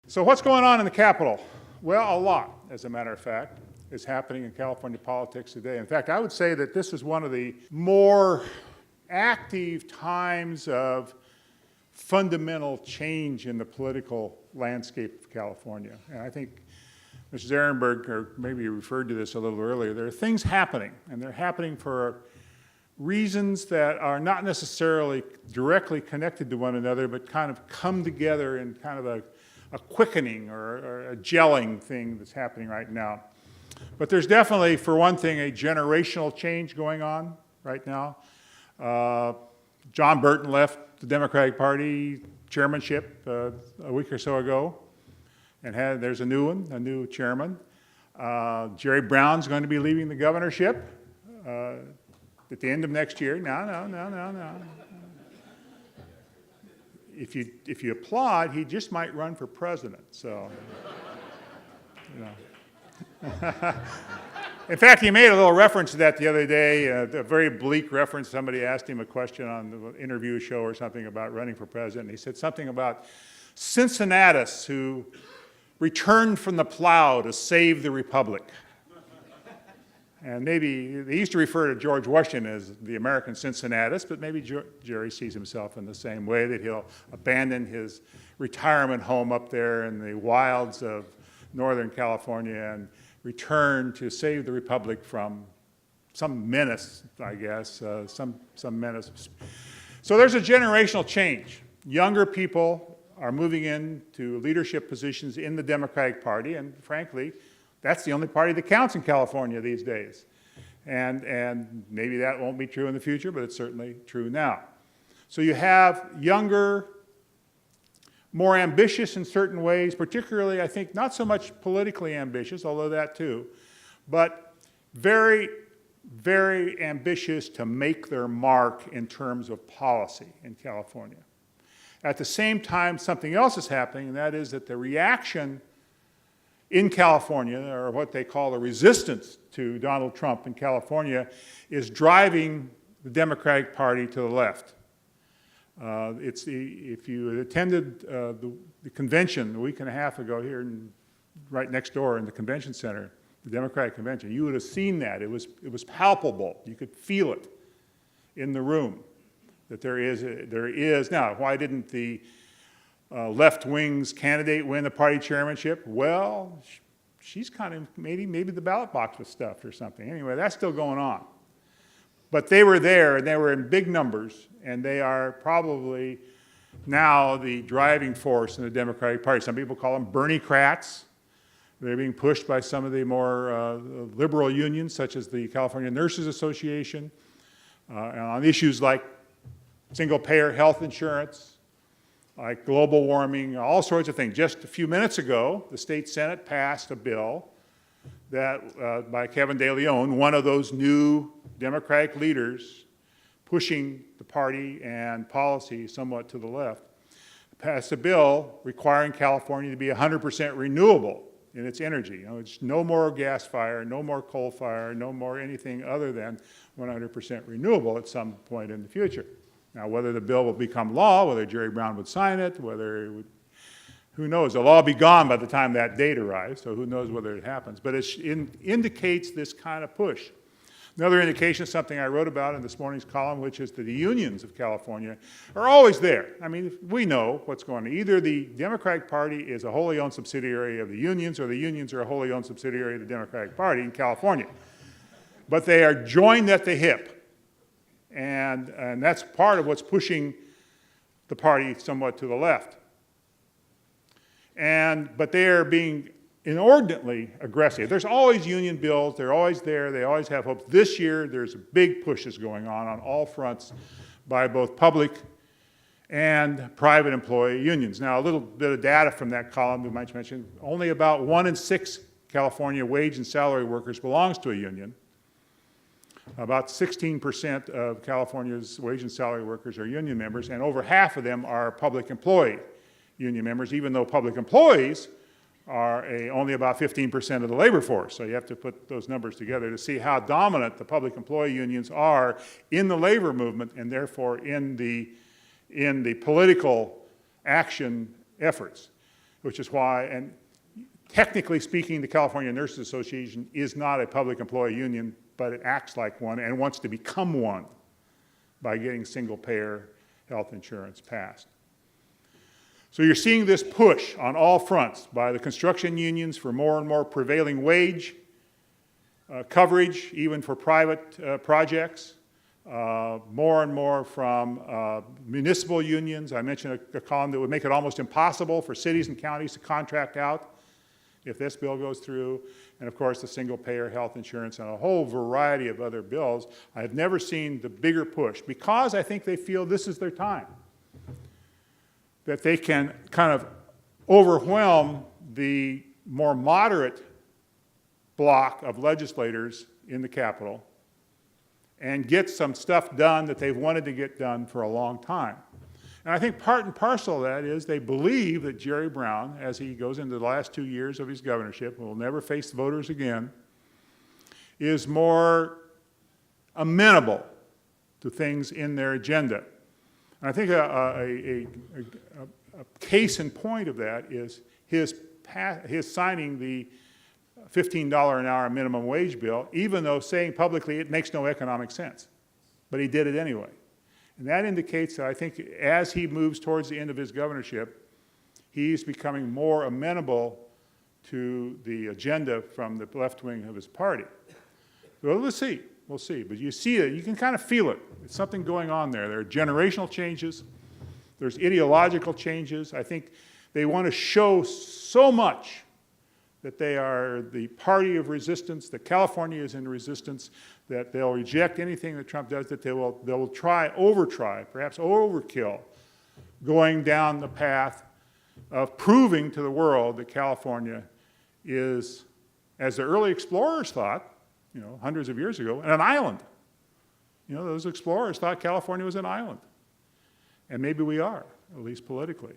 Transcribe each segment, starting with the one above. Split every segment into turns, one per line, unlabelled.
So what's going on in the Capitol? Well, a lot, as a matter of fact, is happening in California politics today. In fact, I would say that this is one of the more active times of fundamental change in the political landscape of California. And I think Mr. Zarenberg, or maybe you referred to this a little earlier, there are things happening, and they're happening for reasons that are not necessarily directly connected to one another, but kind of come together in kind of a quickening or a gelling thing that's happening right now. But there's definitely, for one thing, a generational change going on right now. John Burton left the Democratic Party chairmanship a week or so ago, and there's a new one, a new chairman. Jerry Brown's going to be leaving the governorship at the end of next year. No. If you applaud, he just might run for president. So, you know. In fact, he made a little reference to that the other day, a very bleak reference. Somebody asked him a question on the interview show or something about running for president. And he said something about Cincinnatus who returned from the plow to save the republic. And maybe they used to refer to George Washington as the American Cincinnatus, but maybe Jerry sees himself in the same way, that he'll abandon his retirement home up there in the wilds of Northern California and return to save the republic from some menace, I guess, some menace. So there's a generational change. Younger people are moving into leadership positions in the Democratic Party, and frankly, that's the only party that counts in California these days. And maybe that won't be true in the future, but it's certainly true now. So you have younger, more ambitious in certain ways, particularly, I think, not so much politically ambitious, although that too, but very, very ambitious to make their mark in terms of policy in California. At the same time, something else is happening, and that is that the reaction in California, or what they call the resistance to Donald Trump in California, is driving the Democratic Party to the left. If you attended the convention a week and a half ago here, right next door in the convention center, the Democratic convention, you would have seen that. It was palpable. You could feel it in the room, that there is. Now, why didn't the left wing's candidate win the party chairmanship? Well, she's kind of, maybe the ballot box was stuffed or something. Anyway, that's still going on. But they were there, and they were in big numbers, and they are probably now the driving force in the Democratic Party. Some people call them Bernie-crats. They're being pushed by some of the more liberal unions, such as the California Nurses Association, on issues like single-payer health insurance, like global warming, all sorts of things. Just a few minutes ago, the state Senate passed a bill that, by Kevin De Leon, one of those new Democratic leaders pushing the party and policy somewhat to the left, passed a bill requiring California to be 100% renewable in its energy. You know, it's no more gas fire, no more coal fire, no more anything other than 100% renewable at some point in the future. Now, whether the bill will become law, whether Jerry Brown would sign it, whether it would, who knows? The law will be gone by the time that date arrives, so who knows whether it happens. But it indicates this kind of push. Another indication is something I wrote about in this morning's column, which is that the unions of California are always there. I mean, we know what's going on. Either the Democratic Party is a wholly owned subsidiary of the unions, or the unions are a wholly owned subsidiary of the Democratic Party in California. But they are joined at the hip. And that's part of what's pushing the party somewhat to the left. But they are being inordinately aggressive. There's always union bills. They're always there. They always have hopes. This year, there's big pushes going on all fronts by both public and private employee unions. Now, a little bit of data from that column we might mention. Only about 1 in 6 California wage and salary workers belongs to a union. About 16% of California's wage and salary workers are union members, and over half of them are public employee union members, even though public employees are only about 15% of the labor force. So you have to put those numbers together to see how dominant the public employee unions are in the labor movement, and therefore in the political action efforts. which is why, and technically speaking, the California Nurses Association is not a public employee union, but it acts like one and wants to become one by getting single-payer health insurance passed. So you're seeing this push on all fronts by the construction unions for more and more prevailing wage coverage, even for private projects, more and more from municipal unions. I mentioned a column that would make it almost impossible for cities and counties to contract out if this bill goes through, and of course the single-payer health insurance and a whole variety of other bills. I have never seen the bigger push, because I think they feel this is their time, that they can kind of overwhelm the more moderate block of legislators in the Capitol and get some stuff done that they've wanted to get done for a long time. And I think part and parcel of that is they believe that Jerry Brown, as he goes into the last 2 years of his governorship, will never face voters again, is more amenable to things in their agenda. And I think a case in point of that is his signing the $15 an hour minimum wage bill, even though saying publicly it makes no economic sense. But he did it anyway. And that indicates that I think as he moves towards the end of his governorship, he's becoming more amenable to the agenda from the left wing of his party. So we'll see. We'll see. But you see it. You can kind of feel it. There's something going on there. There are generational changes. There's ideological changes. I think they want to show so much that they are the party of resistance, that California is in resistance, that they'll reject anything that Trump does, that they'll overtry, perhaps overkill, going down the path of proving to the world that California is, as the early explorers thought, hundreds of years ago, an island. Those explorers thought California was an island. And maybe we are, at least politically.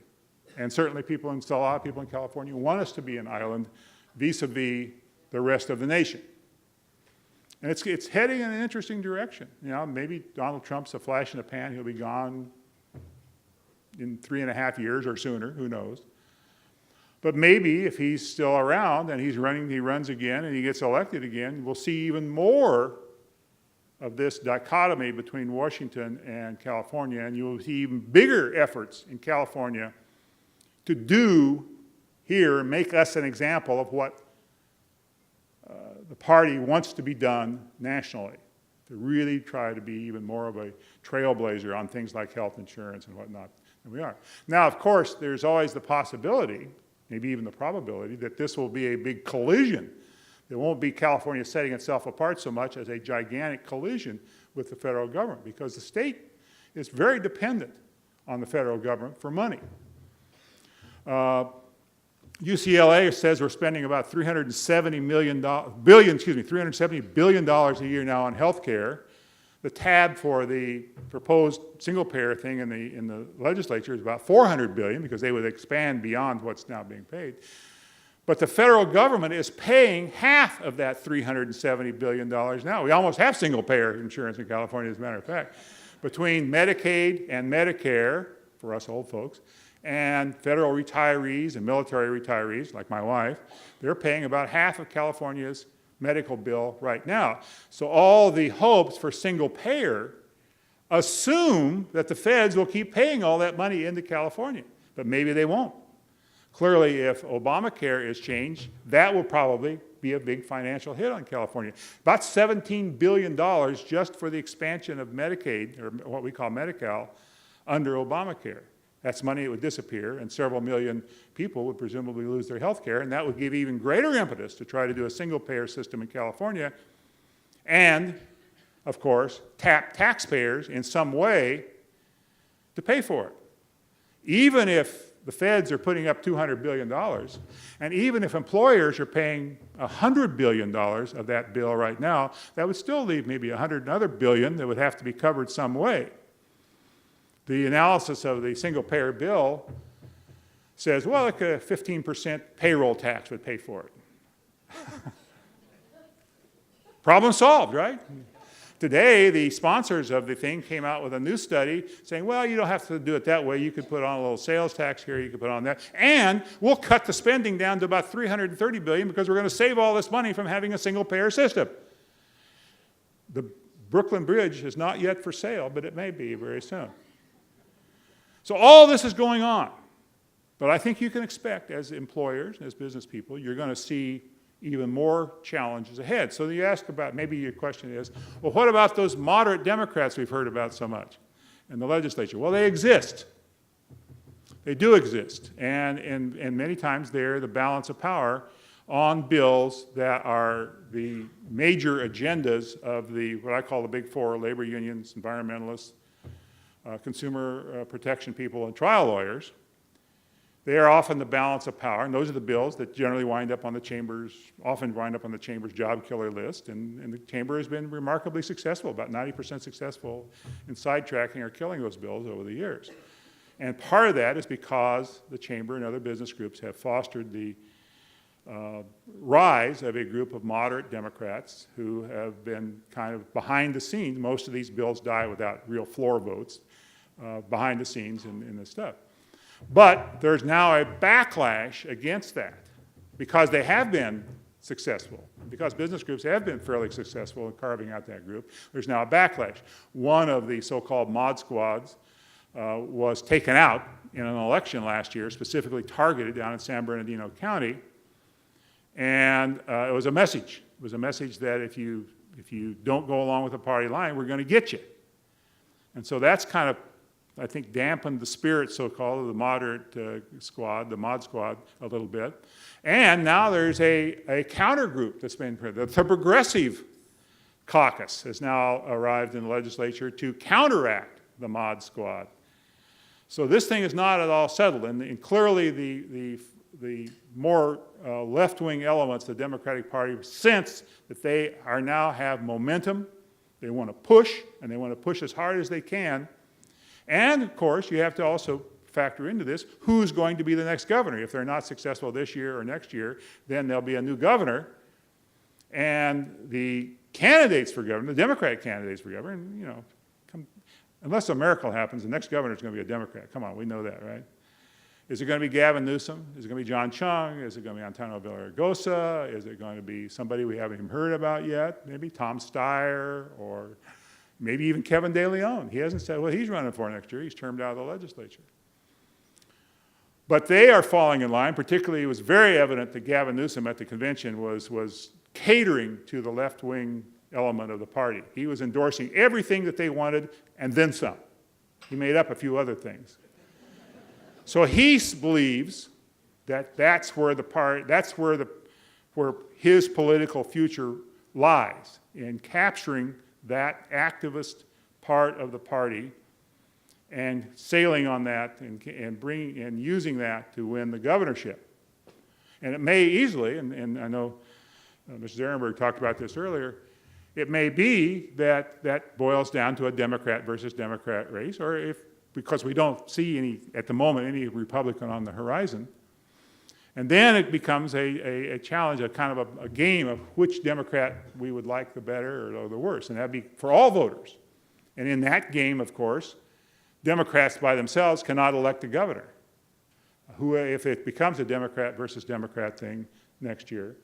And certainly a lot of people in California want us to be an island vis-a-vis the rest of the nation. And it's heading in an interesting direction. Maybe Donald Trump's a flash in the pan. He'll be gone in 3.5 years or sooner, who knows. But maybe if he's still around and he runs again and he gets elected again, we'll see even more of this dichotomy between Washington and California, and you'll see even bigger efforts in California to do here, make us an example of what the party wants to be done nationally, to really try to be even more of a trailblazer on things like health insurance and whatnot than we are. Now, of course, there's always the possibility, maybe even the probability, that this will be a big collision. There won't be California setting itself apart so much as a gigantic collision with the federal government, because the state is very dependent on the federal government for money. UCLA says we're spending about $370 billion a year now on health care. The tab for the proposed single-payer thing in the legislature is about $400 billion, because they would expand beyond what's now being paid. But the federal government is paying half of that $370 billion now. We almost have single-payer insurance in California, as a matter of fact. Between Medicaid and Medicare, for us old folks, and federal retirees and military retirees, like my wife, they're paying about half of California's medical bill right now. So all the hopes for single payer assume that the feds will keep paying all that money into California, but maybe they won't. Clearly, if Obamacare is changed, that will probably be a big financial hit on California. About $17 billion just for the expansion of Medicaid, or what we call Medi-Cal, under Obamacare. That's money that would disappear, and several million people would presumably lose their health care, and that would give even greater impetus to try to do a single-payer system in California, and, of course, tap taxpayers in some way to pay for it. Even if the feds are putting up $200 billion, and even if employers are paying $100 billion of that bill right now, that would still leave maybe $100 billion that would have to be covered some way. The analysis of the single-payer bill says, well, like a 15% payroll tax would pay for it. Problem solved, right? Today, the sponsors of the thing came out with a new study saying, well, you don't have to do it that way. You could put on a little sales tax here, you could put on that, and we'll cut the spending down to about $330 billion because we're going to save all this money from having a single-payer system. The Brooklyn Bridge is not yet for sale, but it may be very soon. So all this is going on. But I think you can expect, as employers, as business people, you're going to see even more challenges ahead. So you ask about, maybe your question is, well, what about those moderate Democrats we've heard about so much in the legislature? Well, they exist. They do exist. And many times they're the balance of power on bills that are the major agendas of the, what I call the big four, labor unions, environmentalists, consumer protection people, and trial lawyers. They are often the balance of power, and those are the bills that generally wind up on the chamber's, often wind up on the chamber's job killer list, and the chamber has been remarkably successful, about 90% successful in sidetracking or killing those bills over the years. And part of that is because the chamber and other business groups have fostered the rise of a group of moderate Democrats who have been kind of behind the scenes. Most of these bills die without real floor votes, behind the scenes in this stuff. But there's now a backlash against that because they have been successful, because business groups have been fairly successful in carving out that group. There's now a backlash. One of the so-called mod squads was taken out in an election last year, specifically targeted down in San Bernardino County, and it was a message. It was a message that if you don't go along with the party line, we're going to get you. And so that's kind of, I think, dampened the spirit, so-called, of the moderate squad, the mod squad, a little bit. And now there's a counter group that's been created. The Progressive Caucus has now arrived in the legislature to counteract the mod squad. So this thing is not at all settled, and clearly the more left-wing elements of the Democratic Party sense that they are now have momentum. They want to push, and they want to push as hard as they can. And, of course, you have to also factor into this who's going to be the next governor. If they're not successful this year or next year, then there'll be a new governor. And the candidates for governor, the Democratic candidates for governor, and, you know, unless a miracle happens, the next governor is going to be a Democrat. Come on, we know that, right? Is it going to be Gavin Newsom? Is it going to be John Chung? Is it going to be Antonio Villaraigosa? Is it going to be somebody we haven't even heard about yet? Maybe Tom Steyer, or maybe even Kevin De Leon. He hasn't said what he's running for next year. He's termed out of the legislature. But they are falling in line. Particularly, it was very evident that Gavin Newsom at the convention was catering to the left-wing element of the party. He was endorsing everything that they wanted and then some. He made up a few other things. So he believes that that's where where his political future lies, in capturing that activist part of the party and sailing on that and using that to win the governorship. And it may easily, and I know Mr. Zarenberg talked about this earlier, it may be that that boils down to a Democrat versus Democrat race, or because we don't see at the moment, any Republican on the horizon. And then it becomes a challenge, a kind of a game of which Democrat we would like the better or the worse. And that'd be for all voters. And in that game, of course, Democrats by themselves cannot elect a governor. If it becomes a Democrat versus Democrat thing next year,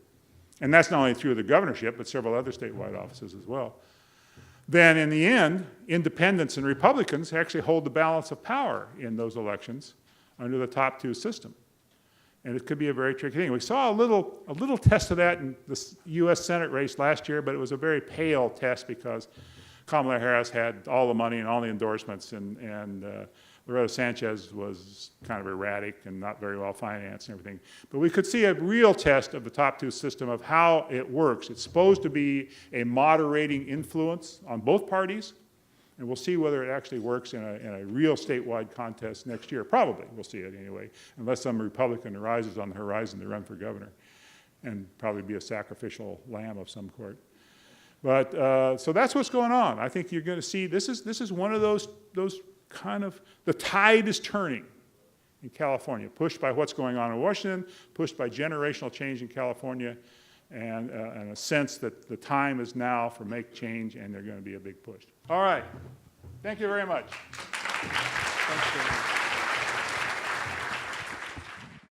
and that's not only through the governorship, but several other statewide offices as well, then in the end, independents and Republicans actually hold the balance of power in those elections under the top two system. And it could be a very tricky thing. We saw a little test of that in the U.S. Senate race last year, but it was a very pale test because Kamala Harris had all the money and all the endorsements, and Loretta Sanchez was kind of erratic and not very well financed and everything. But we could see a real test of the top two system of how it works. It's supposed to be a moderating influence on both parties, and we'll see whether it actually works in a real statewide contest next year. Probably, we'll see it anyway, unless some Republican arises on the horizon to run for governor and probably be a sacrificial lamb of some sort. But, so that's what's going on. I think you're going to see, this is one of those kind of, the tide is turning in California, pushed by what's going on in Washington, pushed by generational change in California, and a sense that the time is now for make change, and they're going to be a big push. All right. Thank you very much.
Thanks, David.